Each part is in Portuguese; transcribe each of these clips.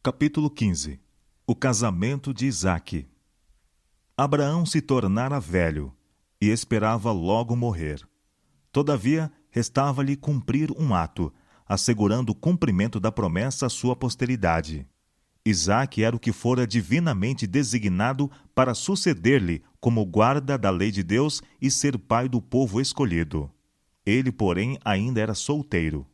Capítulo 15. O casamento de Isaque. Abraão se tornara velho e esperava logo morrer. Todavia, restava-lhe cumprir um ato, assegurando o cumprimento da promessa à sua posteridade. Isaque era o que fora divinamente designado para suceder-lhe como guarda da lei de Deus e ser pai do povo escolhido. Ele, porém, ainda era solteiro.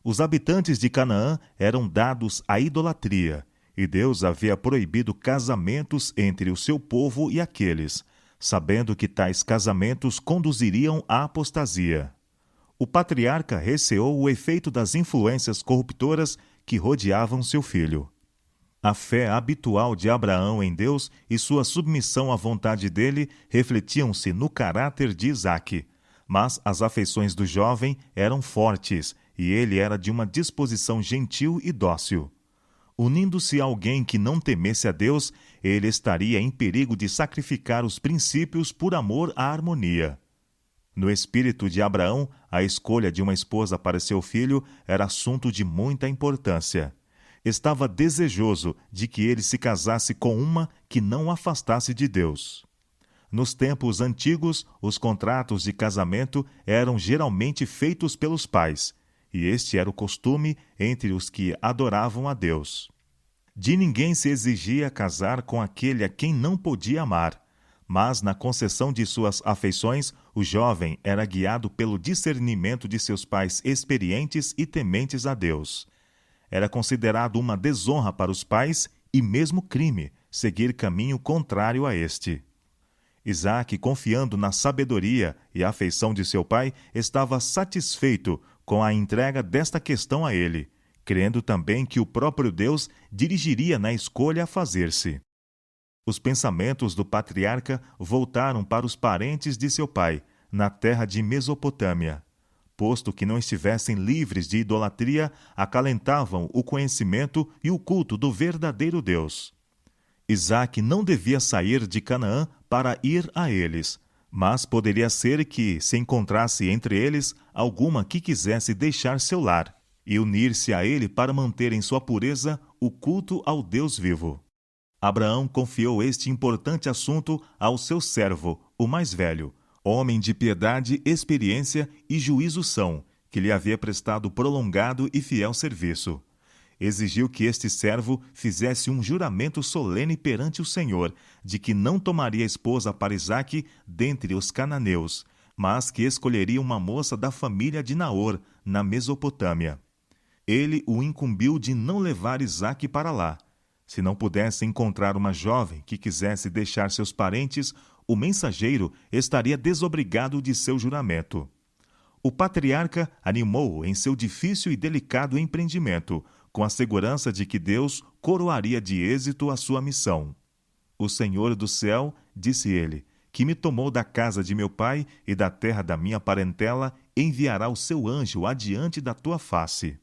Os habitantes de Canaã eram dados à idolatria, e Deus havia proibido casamentos entre o seu povo e aqueles, sabendo que tais casamentos conduziriam à apostasia. O patriarca receou o efeito das influências corruptoras que rodeavam seu filho. A fé habitual de Abraão em Deus e sua submissão à vontade dele refletiam-se no caráter de Isaque, mas as afeições do jovem eram fortes e ele era de uma disposição gentil e dócil. Unindo-se a alguém que não temesse a Deus, ele estaria em perigo de sacrificar os princípios por amor à harmonia. No espírito de Abraão, a escolha de uma esposa para seu filho era assunto de muita importância. Estava desejoso de que ele se casasse com uma que não o afastasse de Deus. Nos tempos antigos, os contratos de casamento eram geralmente feitos pelos pais, e este era o costume entre os que adoravam a Deus. De ninguém se exigia casar com aquele a quem não podia amar, mas na concessão de suas afeições, o jovem era guiado pelo discernimento de seus pais experientes e tementes a Deus. Era considerado uma desonra para os pais e mesmo crime seguir caminho contrário a este. Isaque, confiando na sabedoria e afeição de seu pai, estava satisfeito com a entrega desta questão a ele, crendo também que o próprio Deus dirigiria na escolha a fazer-se. Os pensamentos do patriarca voltaram para os parentes de seu pai, na terra de Mesopotâmia. Posto que não estivessem livres de idolatria, acalentavam o conhecimento e o culto do verdadeiro Deus. Isaque não devia sair de Canaã para ir a eles, mas poderia ser que se encontrasse entre eles alguma que quisesse deixar seu lar e unir-se a ele para manter em sua pureza o culto ao Deus vivo. Abraão confiou este importante assunto ao seu servo, o mais velho, homem de piedade, experiência e juízo são, que lhe havia prestado prolongado e fiel serviço. Exigiu que este servo fizesse um juramento solene perante o Senhor, de que não tomaria esposa para Isaque dentre os cananeus, mas que escolheria uma moça da família de Naor, na Mesopotâmia. Ele o incumbiu de não levar Isaque para lá. Se não pudesse encontrar uma jovem que quisesse deixar seus parentes, o mensageiro estaria desobrigado de seu juramento. O patriarca animou-o em seu difícil e delicado empreendimento, com a segurança de que Deus coroaria de êxito a sua missão. O Senhor do céu, disse ele, que me tomou da casa de meu pai e da terra da minha parentela, enviará o seu anjo adiante da tua face.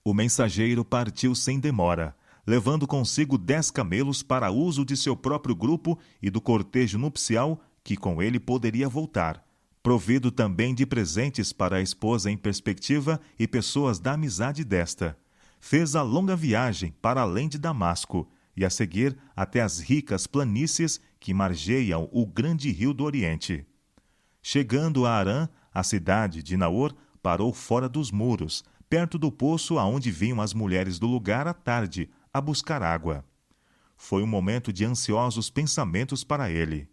O mensageiro partiu sem demora, levando consigo 10 camelos para uso de seu próprio grupo e do cortejo nupcial que com ele poderia voltar, provido também de presentes para a esposa em perspectiva e pessoas da amizade desta. Fez a longa viagem para além de Damasco e a seguir até as ricas planícies que margeiam o grande rio do Oriente. Chegando a Harã, a cidade de Naor parou fora dos muros, perto do poço aonde vinham as mulheres do lugar à tarde a buscar água. Foi um momento de ansiosos pensamentos para ele.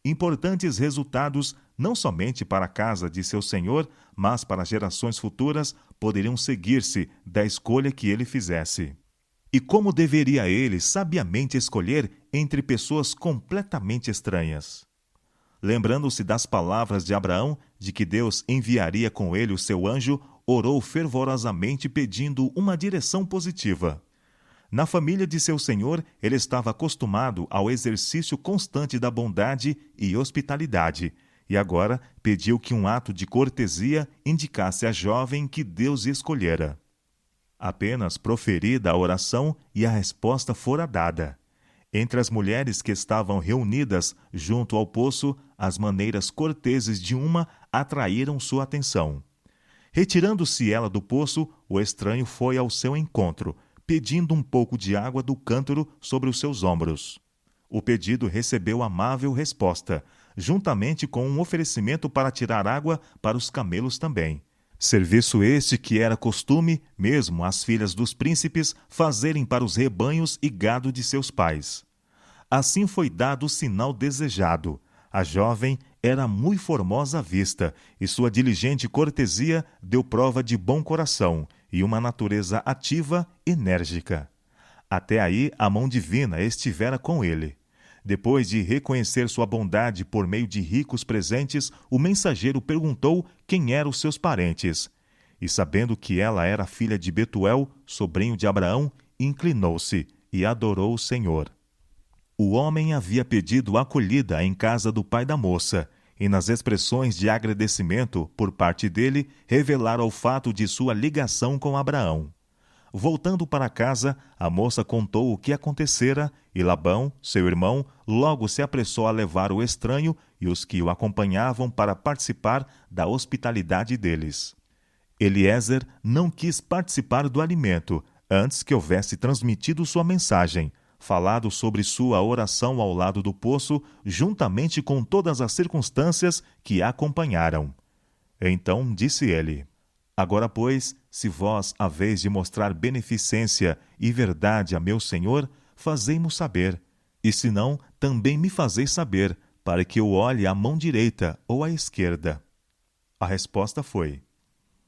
Importantes resultados, não somente para a casa de seu senhor, mas para gerações futuras, poderiam seguir-se da escolha que ele fizesse. E como deveria ele sabiamente escolher entre pessoas completamente estranhas? Lembrando-se das palavras de Abraão, de que Deus enviaria com ele o seu anjo, orou fervorosamente pedindo uma direção positiva. Na família de seu senhor, ele estava acostumado ao exercício constante da bondade e hospitalidade, e agora pediu que um ato de cortesia indicasse a jovem que Deus escolhera. Apenas proferida a oração e a resposta fora dada. Entre as mulheres que estavam reunidas junto ao poço, as maneiras corteses de uma atraíram sua atenção. Retirando-se ela do poço, o estranho foi ao seu encontro, pedindo um pouco de água do cântaro sobre os seus ombros. O pedido recebeu amável resposta, juntamente com um oferecimento para tirar água para os camelos também. Serviço este que era costume, mesmo as filhas dos príncipes, fazerem para os rebanhos e gado de seus pais. Assim foi dado o sinal desejado. A jovem era muito formosa à vista, e sua diligente cortesia deu prova de bom coração e uma natureza ativa, enérgica. Até aí a mão divina estivera com ele. Depois de reconhecer sua bondade por meio de ricos presentes, o mensageiro perguntou quem eram os seus parentes. E sabendo que ela era filha de Betuel, sobrinho de Abraão, inclinou-se e adorou o Senhor. O homem havia pedido acolhida em casa do pai da moça, e nas expressões de agradecimento por parte dele, revelaram o fato de sua ligação com Abraão. Voltando para casa, a moça contou o que acontecera, e Labão, seu irmão, logo se apressou a levar o estranho e os que o acompanhavam para participar da hospitalidade deles. Eliezer não quis participar do alimento, antes que houvesse transmitido sua mensagem, falado sobre sua oração ao lado do poço, juntamente com todas as circunstâncias que a acompanharam. Então disse ele: Agora, pois, se vós haveis de mostrar beneficência e verdade a meu senhor, fazei-mo saber, e se não, também me fazeis saber, para que eu olhe à mão direita ou à esquerda. A resposta foi: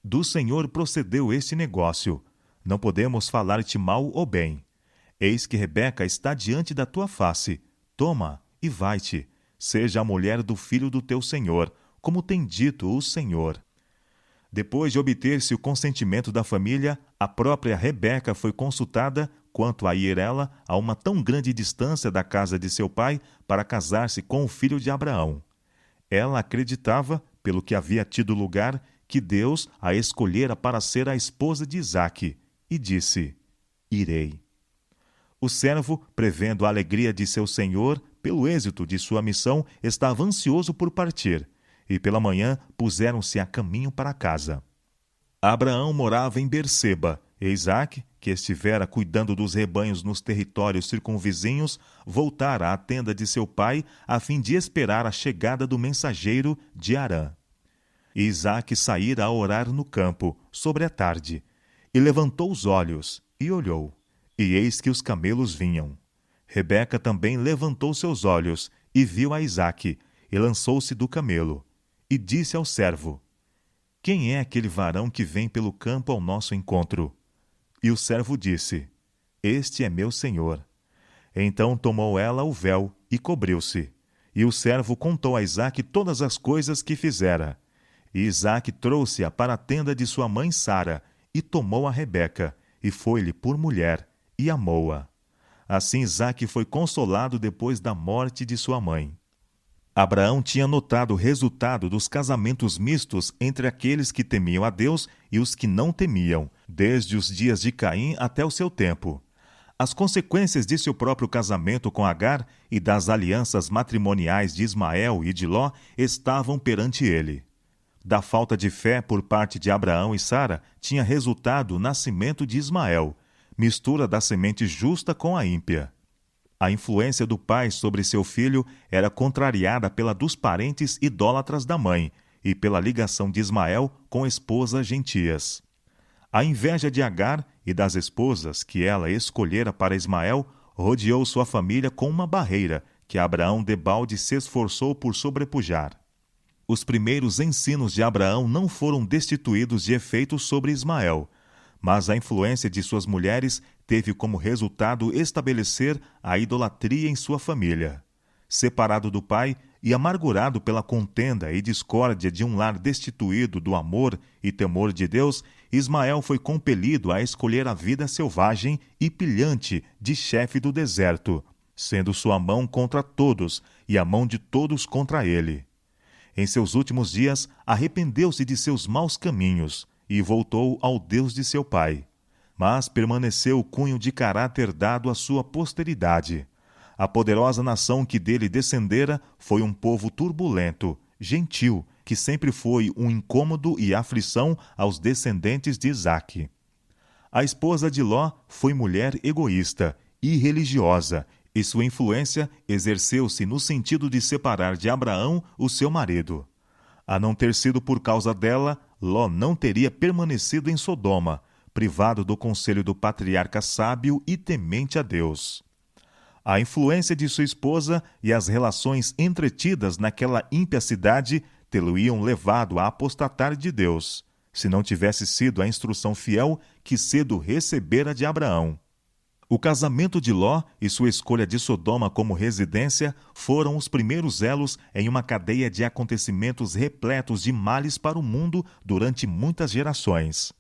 Do Senhor procedeu este negócio. Não podemos falar-te mal ou bem. Eis que Rebeca está diante da tua face. Toma e vai-te. Seja a mulher do filho do teu senhor, como tem dito o Senhor. Depois de obter-se o consentimento da família, a própria Rebeca foi consultada quanto a ir ela a uma tão grande distância da casa de seu pai para casar-se com o filho de Abraão. Ela acreditava, pelo que havia tido lugar, que Deus a escolhera para ser a esposa de Isaque, e disse: Irei. O servo, prevendo a alegria de seu senhor pelo êxito de sua missão, estava ansioso por partir, e pela manhã puseram-se a caminho para casa. Abraão morava em Berseba, e Isaque, que estivera cuidando dos rebanhos nos territórios circunvizinhos, voltara à tenda de seu pai, a fim de esperar a chegada do mensageiro de Harã. E Isaque saíra a orar no campo, sobre a tarde, e levantou os olhos, e olhou, e eis que os camelos vinham. Rebeca também levantou seus olhos, e viu a Isaque, e lançou-se do camelo, e disse ao servo: Quem é aquele varão que vem pelo campo ao nosso encontro? E o servo disse: Este é meu senhor. Então tomou ela o véu e cobriu-se. E o servo contou a Isaque todas as coisas que fizera. E Isaque trouxe-a para a tenda de sua mãe Sara, e tomou a Rebeca, e foi-lhe por mulher, e amou-a. Assim Isaque foi consolado depois da morte de sua mãe. Abraão tinha notado o resultado dos casamentos mistos entre aqueles que temiam a Deus e os que não temiam, desde os dias de Caim até o seu tempo. As consequências de seu próprio casamento com Agar e das alianças matrimoniais de Ismael e de Ló estavam perante ele. Da falta de fé por parte de Abraão e Sara tinha resultado o nascimento de Ismael, mistura da semente justa com a ímpia. A influência do pai sobre seu filho era contrariada pela dos parentes idólatras da mãe e pela ligação de Ismael com esposas gentias. A inveja de Agar e das esposas que ela escolhera para Ismael rodeou sua família com uma barreira que Abraão debalde se esforçou por sobrepujar. Os primeiros ensinos de Abraão não foram destituídos de efeito sobre Ismael, mas a influência de suas mulheres teve como resultado estabelecer a idolatria em sua família. Separado do pai e amargurado pela contenda e discórdia de um lar destituído do amor e temor de Deus, Ismael foi compelido a escolher a vida selvagem e pilhante de chefe do deserto, sendo sua mão contra todos e a mão de todos contra ele. Em seus últimos dias, arrependeu-se de seus maus caminhos e voltou ao Deus de seu pai. Mas permaneceu o cunho de caráter dado à sua posteridade. A poderosa nação que dele descendera foi um povo turbulento, gentil, que sempre foi um incômodo e aflição aos descendentes de Isaque. A esposa de Ló foi mulher egoísta, irreligiosa, e sua influência exerceu-se no sentido de separar de Abraão o seu marido. A não ter sido por causa dela, Ló não teria permanecido em Sodoma, privado do conselho do patriarca sábio e temente a Deus. A influência de sua esposa e as relações entretidas naquela ímpia cidade tê-lo-iam levado a apostatar de Deus, se não tivesse sido a instrução fiel que cedo recebera de Abraão. O casamento de Ló e sua escolha de Sodoma como residência foram os primeiros elos em uma cadeia de acontecimentos repletos de males para o mundo durante muitas gerações.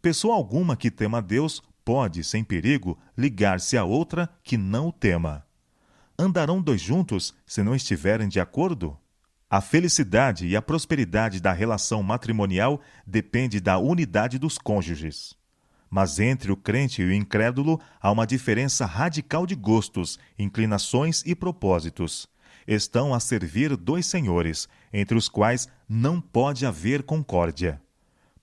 Pessoa alguma que tema a Deus pode, sem perigo, ligar-se a outra que não o tema. Andarão dois juntos se não estiverem de acordo? A felicidade e a prosperidade da relação matrimonial depende da unidade dos cônjuges. Mas entre o crente e o incrédulo há uma diferença radical de gostos, inclinações e propósitos. Estão a servir dois senhores, entre os quais não pode haver concórdia.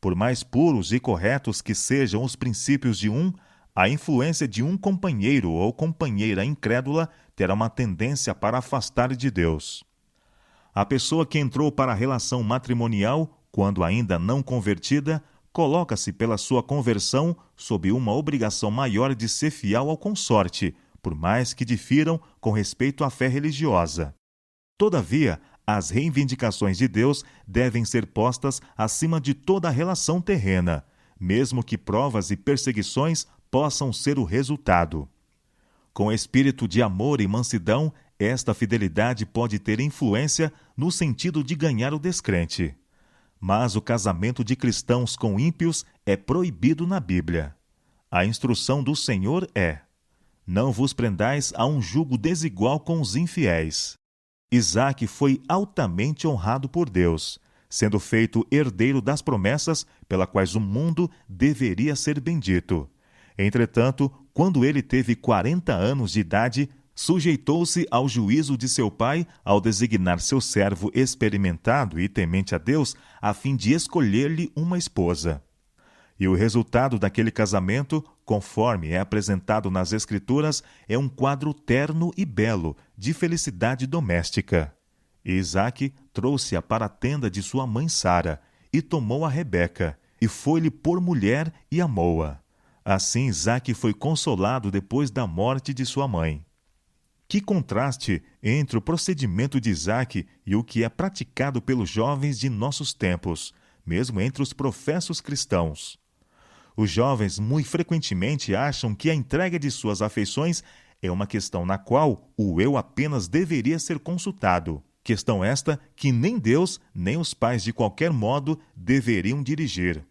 Por mais puros e corretos que sejam os princípios de um, a influência de um companheiro ou companheira incrédula terá uma tendência para afastar de Deus. A pessoa que entrou para a relação matrimonial, quando ainda não convertida, coloca-se pela sua conversão sob uma obrigação maior de ser fiel ao consorte, por mais que difiram com respeito à fé religiosa. Todavia, as reivindicações de Deus devem ser postas acima de toda a relação terrena, mesmo que provas e perseguições possam ser o resultado. Com espírito de amor e mansidão, esta fidelidade pode ter influência no sentido de ganhar o descrente. Mas o casamento de cristãos com ímpios é proibido na Bíblia. A instrução do Senhor é: não vos prendais a um jugo desigual com os infiéis. Isaque foi altamente honrado por Deus, sendo feito herdeiro das promessas pela quais o mundo deveria ser bendito. Entretanto, quando ele teve 40 anos de idade, sujeitou-se ao juízo de seu pai ao designar seu servo experimentado e temente a Deus a fim de escolher-lhe uma esposa. E o resultado daquele casamento, conforme é apresentado nas Escrituras, é um quadro terno e belo de felicidade doméstica. E Isaque trouxe-a para a tenda de sua mãe Sara, e tomou a Rebeca, e foi-lhe por mulher e amou-a. Assim Isaque foi consolado depois da morte de sua mãe. Que contraste entre o procedimento de Isaque e o que é praticado pelos jovens de nossos tempos, mesmo entre os professos cristãos. Os jovens muito frequentemente acham que a entrega de suas afeições é uma questão na qual o eu apenas deveria ser consultado. Questão esta que nem Deus, nem os pais de qualquer modo deveriam dirigir.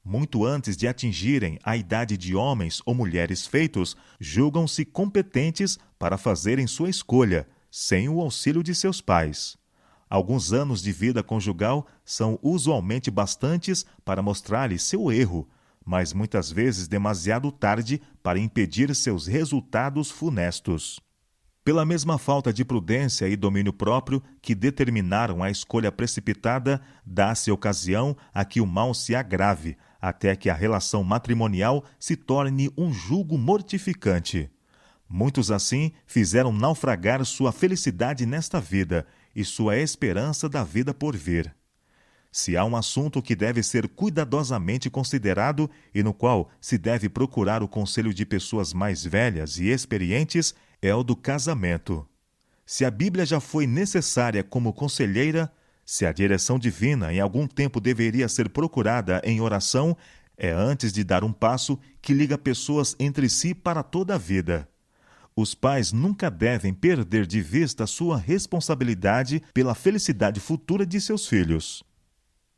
Muito antes de atingirem a idade de homens ou mulheres feitos, julgam-se competentes para fazerem sua escolha, sem o auxílio de seus pais. Alguns anos de vida conjugal são usualmente bastantes para mostrar-lhe seu erro, mas muitas vezes demasiado tarde para impedir seus resultados funestos. Pela mesma falta de prudência e domínio próprio que determinaram a escolha precipitada, dá-se ocasião a que o mal se agrave, até que a relação matrimonial se torne um jugo mortificante. Muitos assim fizeram naufragar sua felicidade nesta vida e sua esperança da vida por vir. Se há um assunto que deve ser cuidadosamente considerado e no qual se deve procurar o conselho de pessoas mais velhas e experientes, é o do casamento. Se a Bíblia já foi necessária como conselheira, se a direção divina em algum tempo deveria ser procurada em oração, é antes de dar um passo que liga pessoas entre si para toda a vida. Os pais nunca devem perder de vista sua responsabilidade pela felicidade futura de seus filhos.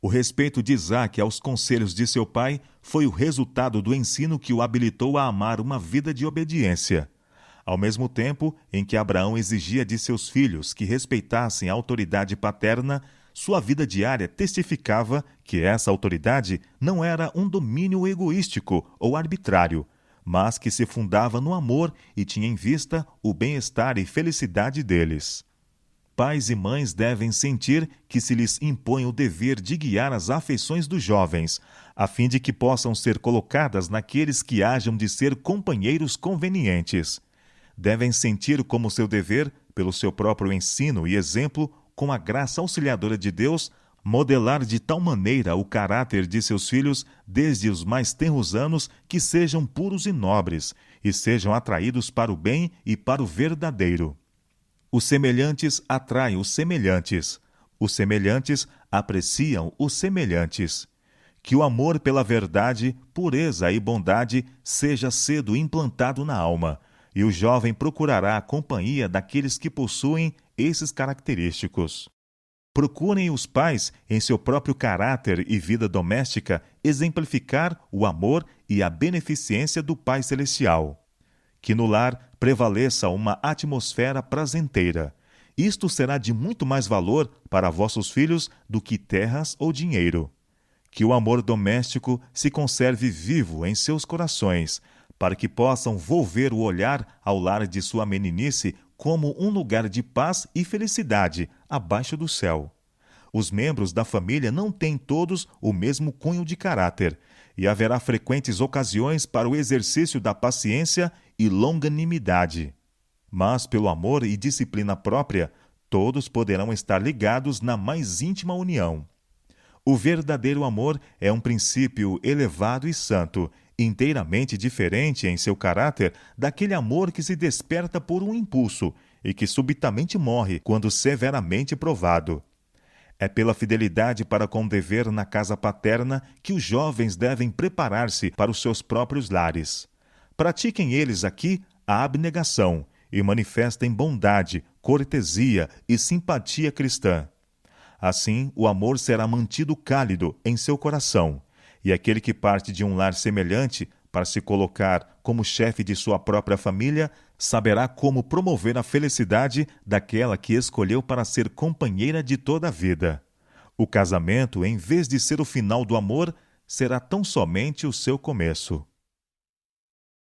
O respeito de Isaque aos conselhos de seu pai foi o resultado do ensino que o habilitou a amar uma vida de obediência. Ao mesmo tempo em que Abraão exigia de seus filhos que respeitassem a autoridade paterna, sua vida diária testificava que essa autoridade não era um domínio egoístico ou arbitrário, mas que se fundava no amor e tinha em vista o bem-estar e felicidade deles. Pais e mães devem sentir que se lhes impõe o dever de guiar as afeições dos jovens, a fim de que possam ser colocadas naqueles que hajam de ser companheiros convenientes. Devem sentir como seu dever, pelo seu próprio ensino e exemplo, com a graça auxiliadora de Deus, modelar de tal maneira o caráter de seus filhos desde os mais tenros anos que sejam puros e nobres, e sejam atraídos para o bem e para o verdadeiro. Os semelhantes atraem os semelhantes apreciam os semelhantes. Que o amor pela verdade, pureza e bondade seja cedo implantado na alma, e o jovem procurará a companhia daqueles que possuem esses característicos. Procurem os pais, em seu próprio caráter e vida doméstica, exemplificar o amor e a beneficência do Pai Celestial. Que no lar prevaleça uma atmosfera prazenteira. Isto será de muito mais valor para vossos filhos do que terras ou dinheiro. Que o amor doméstico se conserve vivo em seus corações, para que possam volver o olhar ao lar de sua meninice como um lugar de paz e felicidade abaixo do céu. Os membros da família não têm todos o mesmo cunho de caráter, e haverá frequentes ocasiões para o exercício da paciência e longanimidade. Mas, pelo amor e disciplina própria, todos poderão estar ligados na mais íntima união. O verdadeiro amor é um princípio elevado e santo, inteiramente diferente em seu caráter daquele amor que se desperta por um impulso e que subitamente morre quando severamente provado. É pela fidelidade para com o dever na casa paterna que os jovens devem preparar-se para os seus próprios lares. Pratiquem eles aqui a abnegação e manifestem bondade, cortesia e simpatia cristã. Assim, o amor será mantido cálido em seu coração, e aquele que parte de um lar semelhante para se colocar como chefe de sua própria família saberá como promover a felicidade daquela que escolheu para ser companheira de toda a vida. O casamento, em vez de ser o final do amor, será tão somente o seu começo.